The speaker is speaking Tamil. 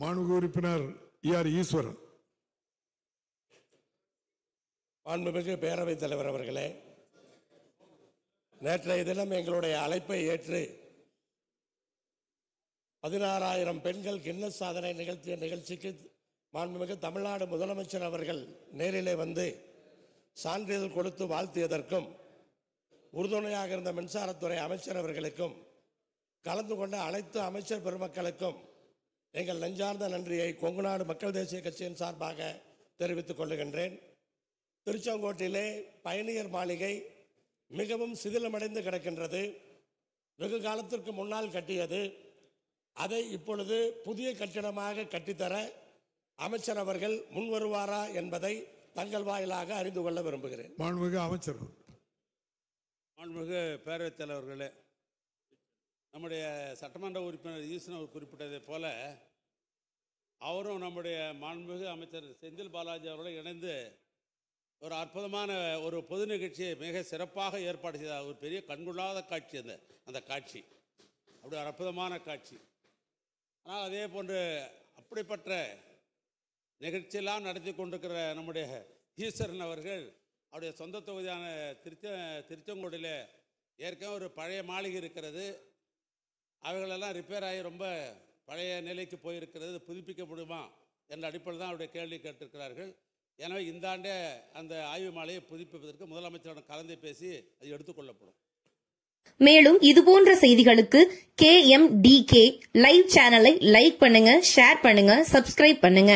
மாண்புமிகு உறுப்பினர் ER ஈஸ்வரன். மாண்புமிகு பேரவைத் தலைவர் அவர்களே, நேற்றைய தினம் எங்களுடைய அழைப்பை ஏற்று 16,000 பெண்கள் கின்னஸ் சாதனை நிகழ்த்திய நிகழ்ச்சிக்கு மாண்புமிகு தமிழ்நாடு முதலமைச்சர் அவர்கள் நேரிலே வந்து சான்றிதழ் கொடுத்து வாழ்த்தியதற்கும், உறுதுணையாக இருந்த மின்சாரத்துறை அமைச்சர் அவர்களுக்கும், கலந்து கொண்ட அனைத்து அமைச்சர் பெருமக்களுக்கும் எங்கள் நெஞ்சார்ந்த நன்றியை கொங்குநாடு மக்கள் தேசிய கட்சியின் சார்பாக தெரிவித்துக் கொள்ளுகின்றேன். திருச்செங்கோட்டிலே பயணியர் மாளிகை மிகவும் சிதிலமடைந்து கிடக்கின்றது. வெகு காலத்திற்கு முன்னால் கட்டியது. அதை இப்பொழுது புதிய கட்டிடமாக கட்டித்தர அமைச்சர் அவர்கள் முன்வருவாரா என்பதை தங்கள் வாயிலாக அறிந்து கொள்ள விரும்புகிறேன். மாண்புமிகு அமைச்சர். மாண்புமிகு பேரவைத் தலைவர்களே, நம்முடைய சட்டமன்ற உறுப்பினர் ஈஸ்வரன் குறிப்பிட்டதை போல அவரும் நம்முடைய மாண்புமிகு அமைச்சர் செந்தில் பாலாஜி அவர்களும் இணைந்து ஒரு அற்புதமான ஒரு பொது நிகழ்ச்சியை மிக சிறப்பாக ஏற்பாடு செய்தார். ஒரு பெரிய கண்கொள்ளாத காட்சி அந்த காட்சி, அப்படி ஒரு அற்புதமான காட்சி. ஆனால் அதே போன்று அப்படிப்பட்ட நிகழ்ச்சியெல்லாம் நடத்தி கொண்டிருக்கிற நம்முடைய ஈஸ்வரன் அவர்கள் அவருடைய சொந்த தொகுதியான திருச்செங்கோட்டில் ஏற்கனவே ஒரு பழைய மாளிகை இருக்கிறது. அவைகளெல்லாம் ரிப்பேர் ஆகி ரொம்ப பழைய நிலைக்கு போயிருக்கிறது. புதுப்பிக்க முடியுமா என்ற அடிப்படையில் தான் அவருடைய கேள்வி கேட்டிருக்கிறார்கள். எனவே இந்த ஆண்டே அந்த ஆய்வு மாலையை புதுப்பிப்பதற்கு முதலமைச்சருடன் கலந்து பேசி அது எடுத்துக்கொள்ளப்படும். மேலும் இதுபோன்ற செய்திகளுக்கு KMDK லைவ் சேனலை லைக் பண்ணுங்க, ஷேர் பண்ணுங்க, சப்ஸ்கிரைப் பண்ணுங்க.